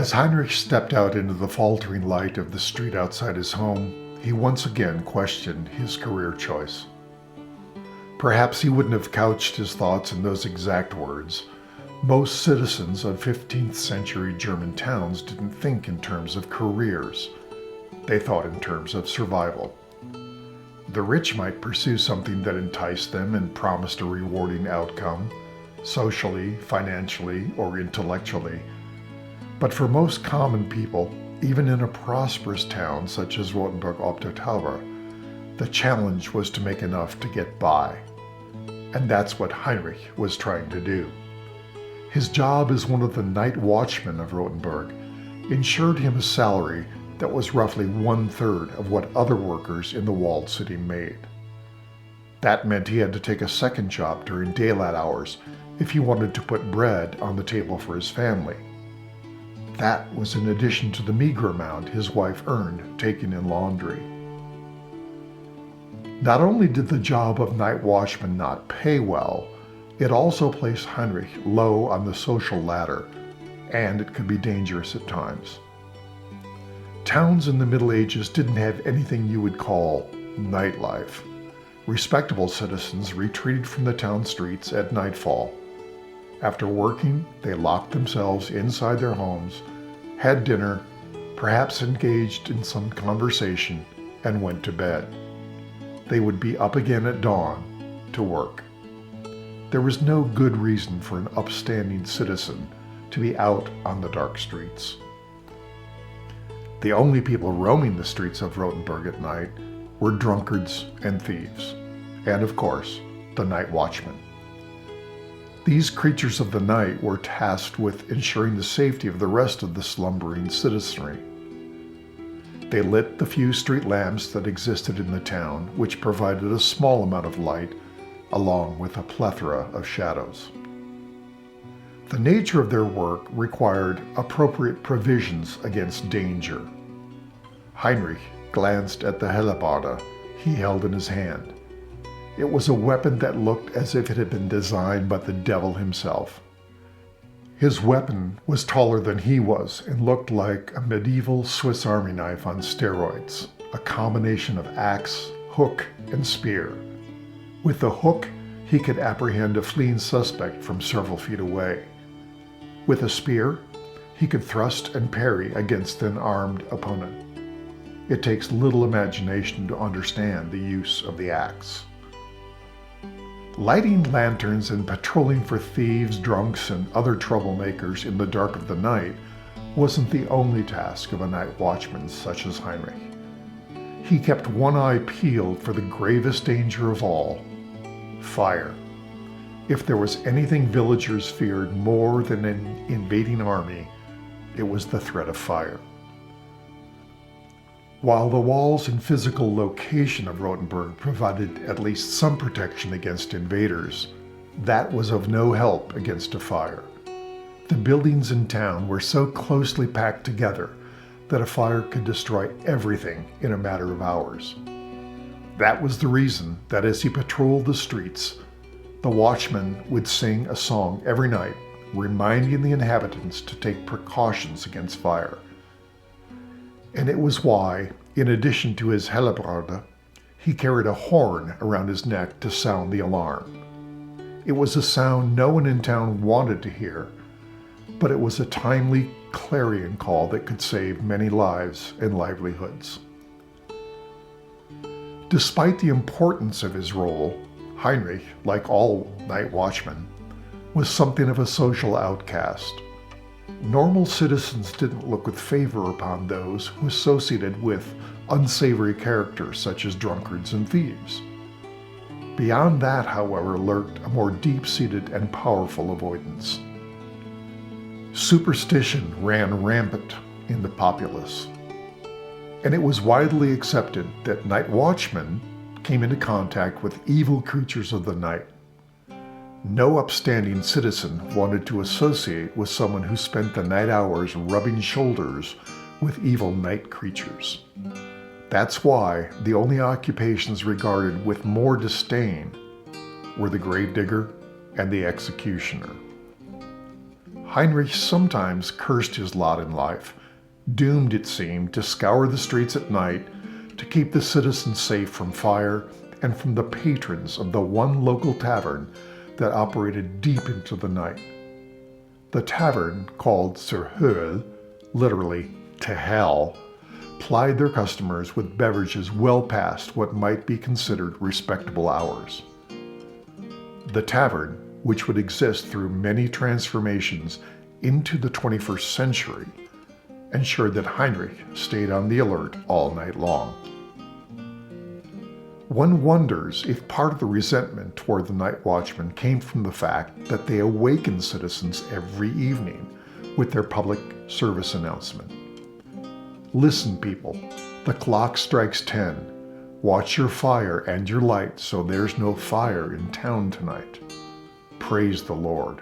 As Heinrich stepped out into the faltering light of the street outside his home, he once again questioned his career choice. Perhaps he wouldn't have couched his thoughts in those exact words. Most citizens of 15th century German towns didn't think in terms of careers. They thought in terms of survival. The rich might pursue something that enticed them and promised a rewarding outcome, socially, financially, or intellectually. But for most common people, even in a prosperous town such as Rothenburg ob der Tauber, the challenge was to make enough to get by. And that's what Heinrich was trying to do. His job as one of the Night Watchmen of Rothenburg ensured him a salary that was roughly 1/3 of what other workers in the walled city made. That meant he had to take a second job during daylight hours if he wanted to put bread on the table for his family. That was in addition to the meager amount his wife earned taking in laundry. Not only did the job of night watchman not pay well, it also placed Heinrich low on the social ladder, and it could be dangerous at times. Towns in the Middle Ages didn't have anything you would call nightlife. Respectable citizens retreated from the town streets at nightfall. After working, they locked themselves inside their homes, had dinner, perhaps engaged in some conversation, and went to bed. They would be up again at dawn to work. There was no good reason for an upstanding citizen to be out on the dark streets. The only people roaming the streets of Rothenburg at night were drunkards and thieves, and of course, the night watchmen. These creatures of the night were tasked with ensuring the safety of the rest of the slumbering citizenry. They lit the few street lamps that existed in the town, which provided a small amount of light, along with a plethora of shadows. The nature of their work required appropriate provisions against danger. Heinrich glanced at the hellebarde he held in his hand. It was a weapon that looked as if it had been designed by the devil himself. His weapon was taller than he was and looked like a medieval Swiss Army knife on steroids, a combination of axe, hook, and spear. With the hook, he could apprehend a fleeing suspect from several feet away. With a spear, he could thrust and parry against an armed opponent. It takes little imagination to understand the use of the axe. Lighting lanterns and patrolling for thieves, drunks, and other troublemakers in the dark of the night wasn't the only task of a night watchman such as Heinrich. He kept one eye peeled for the gravest danger of all: fire. If there was anything villagers feared more than an invading army, it was the threat of fire. While the walls and physical location of Rothenburg provided at least some protection against invaders, that was of no help against a fire. The buildings in town were so closely packed together that a fire could destroy everything in a matter of hours. That was the reason that as he patrolled the streets, the watchman would sing a song every night, reminding the inhabitants to take precautions against fire. And it was why, in addition to his hellebarde, he carried a horn around his neck to sound the alarm. It was a sound no one in town wanted to hear, but it was a timely clarion call that could save many lives and livelihoods. Despite the importance of his role, Heinrich, like all night watchmen, was something of a social outcast. Normal citizens didn't look with favor upon those who associated with unsavory characters such as drunkards and thieves. Beyond that, however, lurked a more deep-seated and powerful avoidance. Superstition ran rampant in the populace, and it was widely accepted that night watchmen came into contact with evil creatures of the night. No upstanding citizen wanted to associate with someone who spent the night hours rubbing shoulders with evil night creatures. That's why the only occupations regarded with more disdain were the gravedigger and the executioner. Heinrich sometimes cursed his lot in life, doomed, it seemed, to scour the streets at night to keep the citizens safe from fire and from the patrons of the one local tavern that operated deep into the night. The tavern, called Zur Hölle, literally to hell, plied their customers with beverages well past what might be considered respectable hours. The tavern, which would exist through many transformations into the 21st century, ensured that Heinrich stayed on the alert all night long. One wonders if part of the resentment toward the Night Watchman came from the fact that they awakened citizens every evening with their public service announcement. Listen, people, the clock strikes 10. Watch your fire and your light so there's no fire in town tonight. Praise the Lord.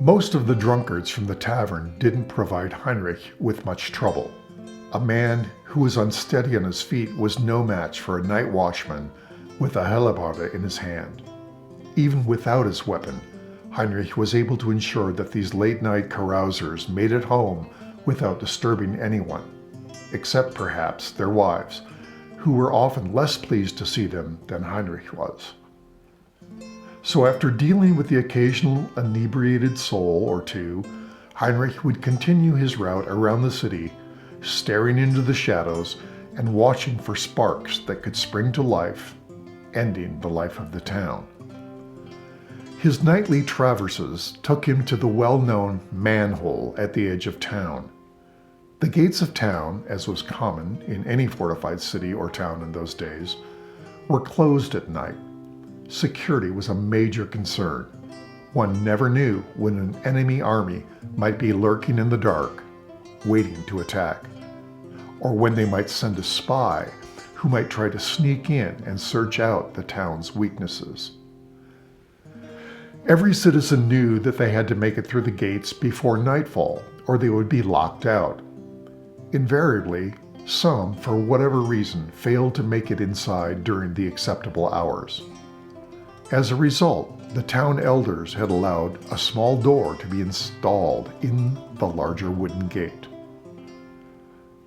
Most of the drunkards from the tavern didn't provide Heinrich with much trouble. A man who was unsteady on his feet was no match for a night watchman with a hellebarde in his hand. Even without his weapon, Heinrich was able to ensure that these late-night carousers made it home without disturbing anyone, except perhaps their wives, who were often less pleased to see them than Heinrich was. So after dealing with the occasional inebriated soul or two, Heinrich would continue his route around the city, staring into the shadows and watching for sparks that could spring to life, ending the life of the town. His nightly traverses took him to the well-known Manhole at the edge of town. The gates of town, as was common in any fortified city or town in those days, were closed at night. Security was a major concern. One never knew when an enemy army might be lurking in the dark, waiting to attack, or when they might send a spy who might try to sneak in and search out the town's weaknesses. Every citizen knew that they had to make it through the gates before nightfall, or they would be locked out. Invariably, some, for whatever reason, failed to make it inside during the acceptable hours. As a result, the town elders had allowed a small door to be installed in the larger wooden gate.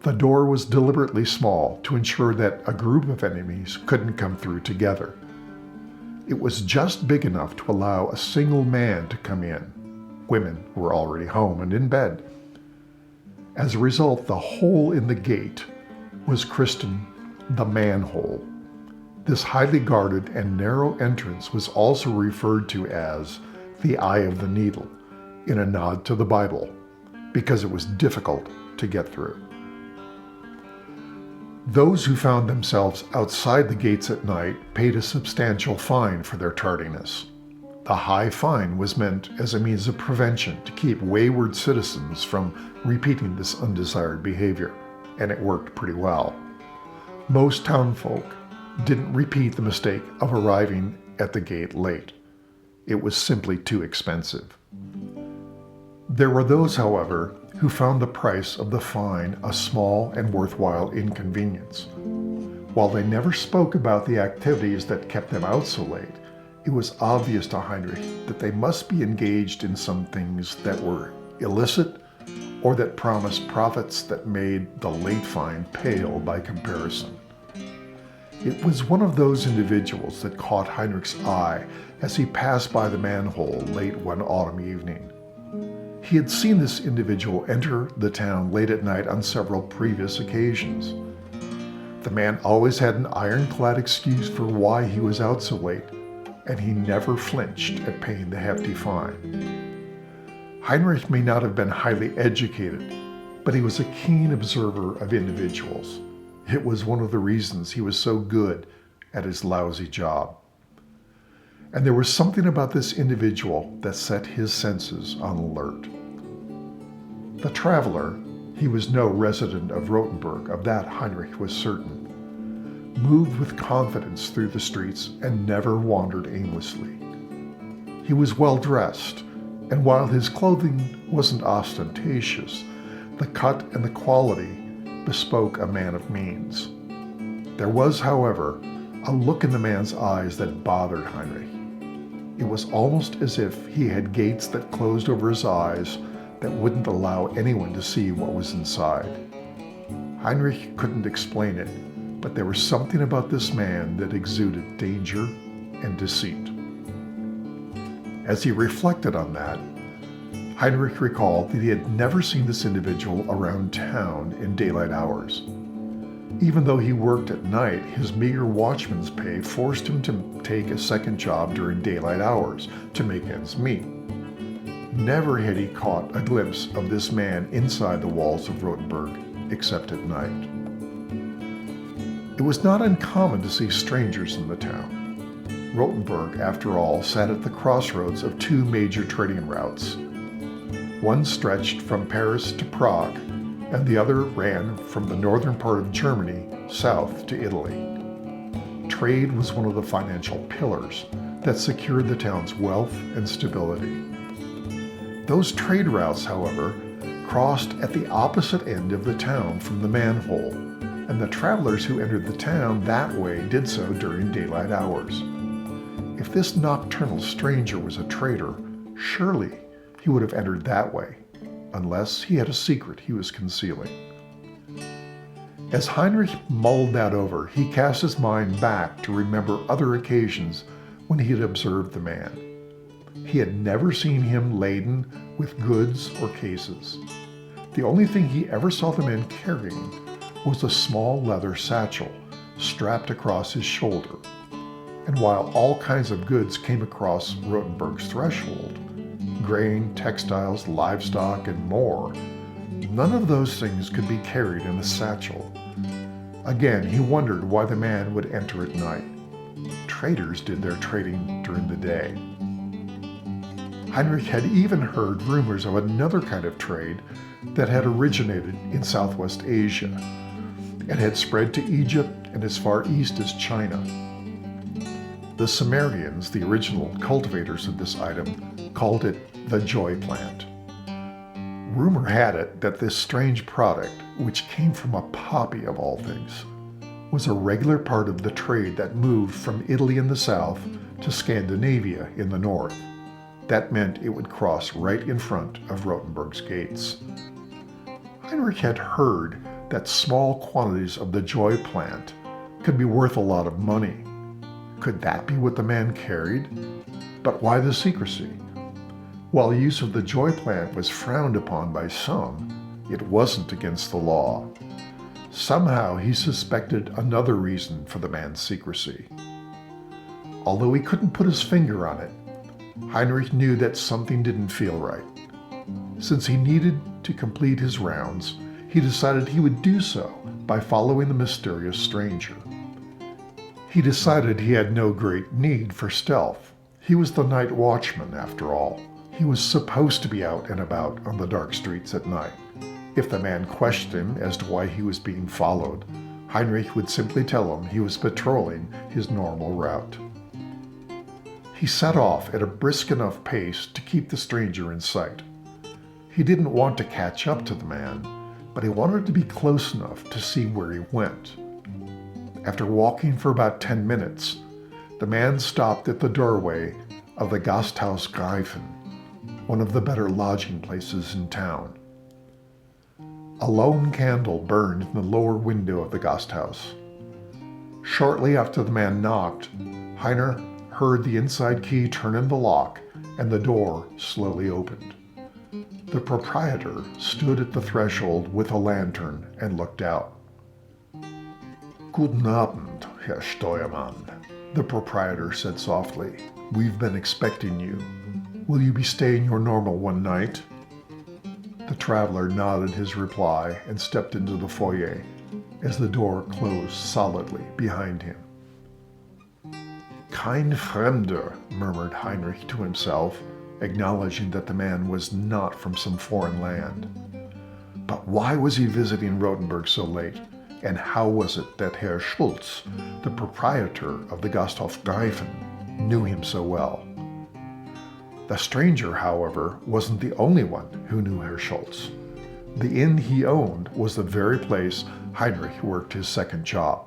The door was deliberately small to ensure that a group of enemies couldn't come through together. It was just big enough to allow a single man to come in. Women were already home and in bed. As a result, the hole in the gate was christened the Manhole. This highly guarded and narrow entrance was also referred to as the Eye of the Needle, in a nod to the Bible, because it was difficult to get through. Those who found themselves outside the gates at night paid a substantial fine for their tardiness. The high fine was meant as a means of prevention to keep wayward citizens from repeating this undesired behavior, and it worked pretty well. Most townfolk didn't repeat the mistake of arriving at the gate late. It was simply too expensive. There were those, however, who found the price of the fine a small and worthwhile inconvenience. While they never spoke about the activities that kept them out so late, it was obvious to Heinrich that they must be engaged in some things that were illicit or that promised profits that made the late fine pale by comparison. It was one of those individuals that caught Heinrich's eye as he passed by the Manhole late one autumn evening. He had seen this individual enter the town late at night on several previous occasions. The man always had an ironclad excuse for why he was out so late, and he never flinched at paying the hefty fine. Heinrich may not have been highly educated, but he was a keen observer of individuals. It was one of the reasons he was so good at his lousy job. And there was something about this individual that set his senses on alert. The traveler, he was no resident of Rothenburg, of that Heinrich was certain, moved with confidence through the streets and never wandered aimlessly. He was well dressed, and while his clothing wasn't ostentatious, the cut and the quality bespoke a man of means. There was, however, a look in the man's eyes that bothered Heinrich. It was almost as if he had gates that closed over his eyes that wouldn't allow anyone to see what was inside. Heinrich couldn't explain it, but there was something about this man that exuded danger and deceit. As he reflected on that, Heinrich recalled that he had never seen this individual around town in daylight hours. Even though he worked at night, his meager watchman's pay forced him to take a second job during daylight hours to make ends meet. Never had he caught a glimpse of this man inside the walls of Rothenburg, except at night. It was not uncommon to see strangers in the town. Rothenburg, after all, sat at the crossroads of two major trading routes. One stretched from Paris to Prague, and the other ran from the northern part of Germany south to Italy. Trade was one of the financial pillars that secured the town's wealth and stability. Those trade routes, however, crossed at the opposite end of the town from the Manhole, and the travelers who entered the town that way did so during daylight hours. If this nocturnal stranger was a trader, surely he would have entered that way, unless he had a secret he was concealing. As Heinrich mulled that over, he cast his mind back to remember other occasions when he had observed the man. He had never seen him laden with goods or cases. The only thing he ever saw the man carrying was a small leather satchel strapped across his shoulder. And while all kinds of goods came across Rothenburg's threshold, grain, textiles, livestock, and more, none of those things could be carried in a satchel. Again, he wondered why the man would enter at night. Traders did their trading during the day. Heinrich had even heard rumors of another kind of trade that had originated in Southwest Asia and had spread to Egypt and as far east as China. The Sumerians, the original cultivators of this item, called it the joy plant. Rumor had it that this strange product, which came from a poppy of all things, was a regular part of the trade that moved from Italy in the south to Scandinavia in the north. That meant it would cross right in front of Rothenburg's gates. Heinrich had heard that small quantities of the joy plant could be worth a lot of money. Could that be what the man carried? But why the secrecy? While use of the joy plant was frowned upon by some, it wasn't against the law. Somehow he suspected another reason for the man's secrecy. Although he couldn't put his finger on it, Heinrich knew that something didn't feel right. Since he needed to complete his rounds, he decided he would do so by following the mysterious stranger. He decided he had no great need for stealth. He was the Night Watchman, after all. He was supposed to be out and about on the dark streets at night. If the man questioned him as to why he was being followed, Heinrich would simply tell him he was patrolling his normal route. He set off at a brisk enough pace to keep the stranger in sight. He didn't want to catch up to the man, but he wanted to be close enough to see where he went. After walking for about 10 minutes, the man stopped at the doorway of the Gasthaus Greifen, one of the better lodging places in town. A lone candle burned in the lower window of the Gasthaus. Shortly after the man knocked, Heinrich heard the inside key turn in the lock and the door slowly opened. The proprietor stood at the threshold with a lantern and looked out. "Guten Abend, Herr Steuermann," the proprietor said softly. "We've been expecting you. Will you be staying your normal one night?" The traveler nodded his reply and stepped into the foyer as the door closed solidly behind him. "Kein Fremder," murmured Heinrich to himself, acknowledging that the man was not from some foreign land. But why was he visiting Rothenburg so late? And how was it that Herr Schultz, the proprietor of the Gasthof Greifen, knew him so well? The stranger, however, wasn't the only one who knew Herr Schultz. The inn he owned was the very place Heinrich worked his second job.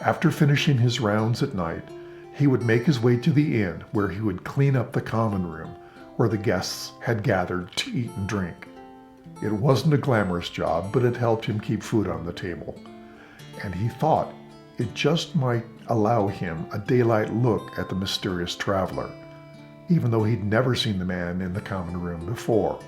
After finishing his rounds at night, He would make his way to the inn where he would clean up the common room where the guests had gathered to eat and drink. It wasn't a glamorous job, but it helped him keep food on the table. And he thought it just might allow him a daylight look at the mysterious traveler, even though he'd never seen the man in the common room before.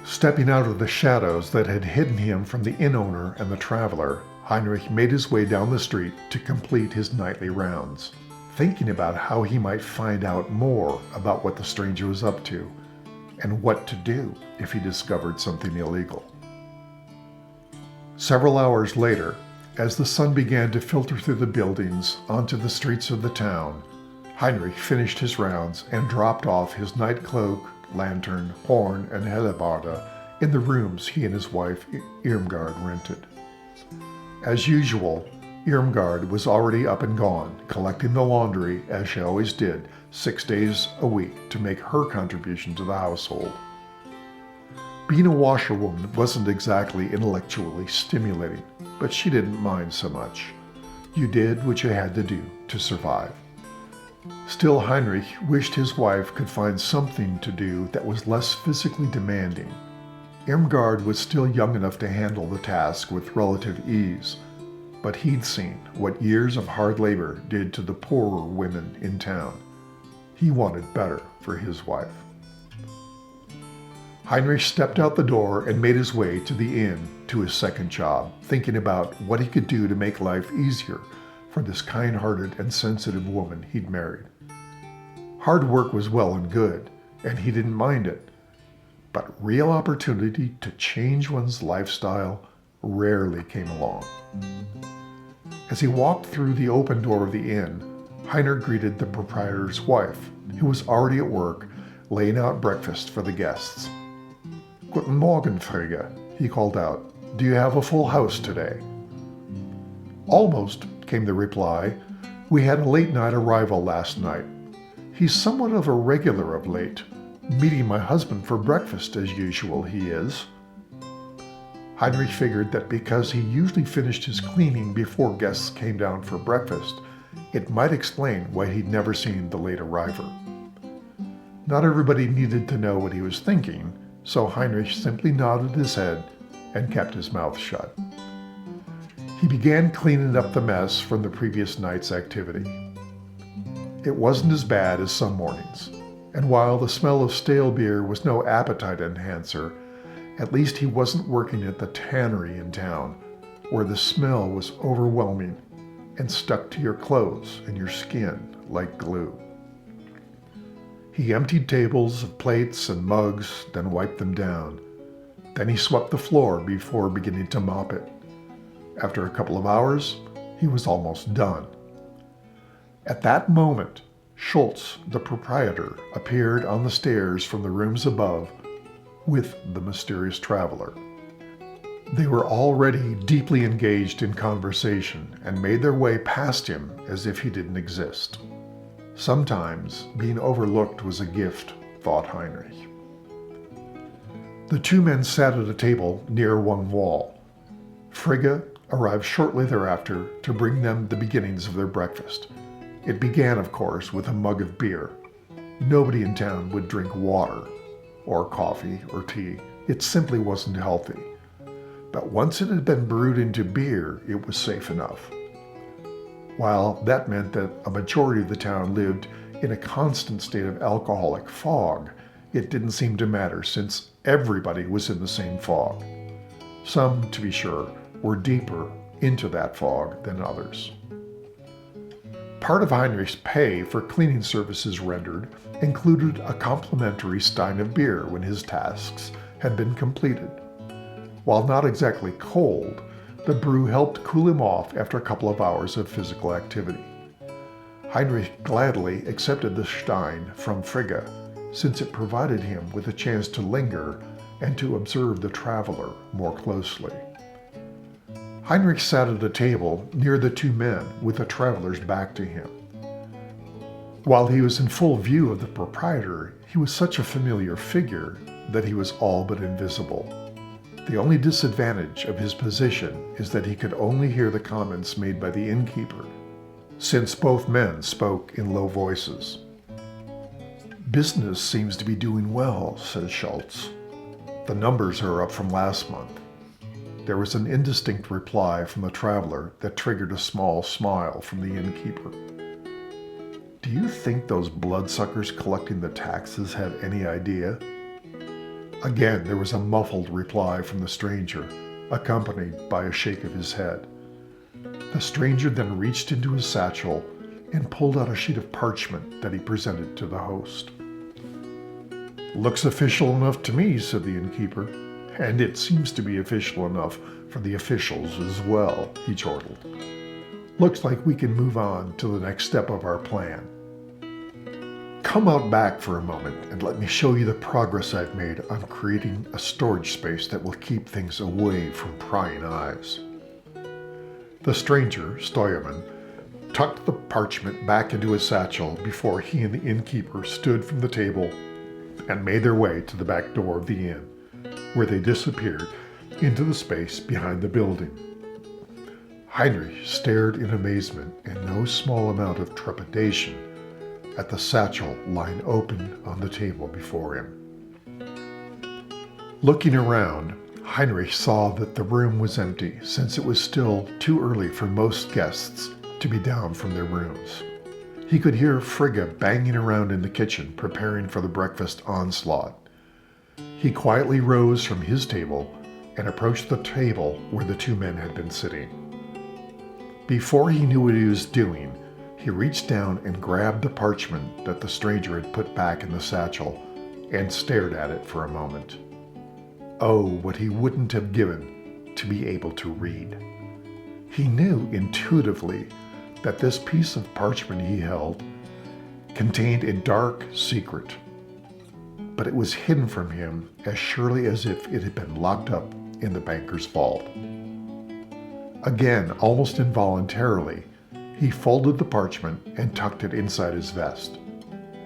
Stepping out of the shadows that had hidden him from the inn owner and the traveler, Heinrich made his way down the street to complete his nightly rounds, thinking about how he might find out more about what the stranger was up to and what to do if he discovered something illegal. Several hours later, as the sun began to filter through the buildings onto the streets of the town, Heinrich finished his rounds and dropped off his night cloak, lantern, horn, and hellebarde in the rooms he and his wife Irmgard rented. As usual, Irmgard was already up and gone, collecting the laundry as she always did, 6 days a week to make her contribution to the household. Being a washerwoman wasn't exactly intellectually stimulating, but she didn't mind so much. You did what you had to do to survive. Still, Heinrich wished his wife could find something to do that was less physically demanding. Irmgard was still young enough to handle the task with relative ease, but he'd seen what years of hard labor did to the poorer women in town. He wanted better for his wife. Heinrich stepped out the door and made his way to the inn to his second job, thinking about what he could do to make life easier for this kind-hearted and sensitive woman he'd married. Hard work was well and good, and he didn't mind it, but real opportunity to change one's lifestyle rarely came along. As he walked through the open door of the inn, Heinrich greeted the proprietor's wife, who was already at work laying out breakfast for the guests. "Guten Morgen, Frigga," he called out. "Do you have a full house today?" "Almost," came the reply. "We had a late-night arrival last night. He's somewhat of a regular of late, meeting my husband for breakfast as usual, he is." Heinrich figured that because he usually finished his cleaning before guests came down for breakfast, it might explain why he'd never seen the late arriver. Not everybody needed to know what he was thinking, so Heinrich simply nodded his head and kept his mouth shut. He began cleaning up the mess from the previous night's activity. It wasn't as bad as some mornings, and while the smell of stale beer was no appetite enhancer, at least he wasn't working at the tannery in town, where the smell was overwhelming and stuck to your clothes and your skin like glue. He emptied tables of plates and mugs, then wiped them down. Then he swept the floor before beginning to mop it. After a couple of hours, he was almost done. At that moment, Schultz, the proprietor, appeared on the stairs from the rooms above with the mysterious traveler. They were already deeply engaged in conversation and made their way past him as if he didn't exist. Sometimes being overlooked was a gift, thought Heinrich. The two men sat at a table near one wall. Frigga arrived shortly thereafter to bring them the beginnings of their breakfast. It began, of course, with a mug of beer. Nobody in town would drink water, or coffee, or tea. It simply wasn't healthy. But once it had been brewed into beer, it was safe enough. While that meant that a majority of the town lived in a constant state of alcoholic fog, it didn't seem to matter since everybody was in the same fog. Some, to be sure, were deeper into that fog than others. Part of Heinrich's pay for cleaning services rendered included a complimentary stein of beer when his tasks had been completed. While not exactly cold, the brew helped cool him off after a couple of hours of physical activity. Heinrich gladly accepted the stein from Frigga, since it provided him with a chance to linger and to observe the traveler more closely. Heinrich sat at a table near the two men with the traveler's back to him. While he was in full view of the proprietor, he was such a familiar figure that he was all but invisible. The only disadvantage of his position is that he could only hear the comments made by the innkeeper. since both men spoke in low voices. "Business seems to be doing well," said Schultz. "The numbers are up from last month." There was an indistinct reply from the traveler that triggered a small smile from the innkeeper. "Do you think those bloodsuckers collecting the taxes have any idea?" Again, there was a muffled reply from the stranger, accompanied by a shake of his head. The stranger then reached into his satchel and pulled out a sheet of parchment that he presented to the host. "Looks official enough to me," said the innkeeper. "And it seems to be official enough for the officials as well," he chortled. "Looks like we can move on to the next step of our plan. Come out back for a moment and let me show you the progress I've made on creating a storage space that will keep things away from prying eyes." The stranger, Steuermann, tucked the parchment back into his satchel before he and the innkeeper stood from the table and made their way to the back door of the inn, where they disappeared into the space behind the building. Heinrich stared in amazement and no small amount of trepidation at the satchel lying open on the table before him. Looking around, Heinrich saw that the room was empty, since it was still too early for most guests to be down from their rooms. He could hear Frigga banging around in the kitchen, preparing for the breakfast onslaught. He quietly rose from his table and approached the table where the two men had been sitting. Before he knew what he was doing, he reached down and grabbed the parchment that the stranger had put back in the satchel and stared at it for a moment. Oh, what he wouldn't have given to be able to read. He knew intuitively that this piece of parchment he held contained a dark secret, but it was hidden from him as surely as if it had been locked up in the banker's vault. Again, almost involuntarily, he folded the parchment and tucked it inside his vest.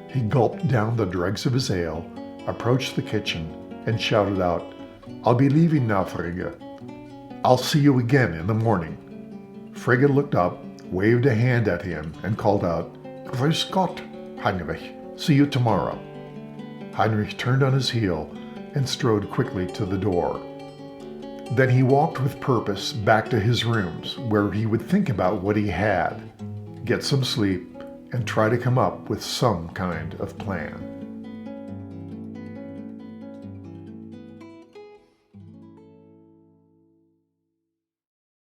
He gulped down the dregs of his ale, approached the kitchen, and shouted out, "I'll be leaving now, Frigga. I'll see you again in the morning." Frigga looked up, waved a hand at him, and called out, "Grüß Gott, Heinrich. See you tomorrow." Heinrich turned on his heel and strode quickly to the door. Then he walked with purpose back to his rooms, where he would think about what he had, get some sleep, and try to come up with some kind of plan.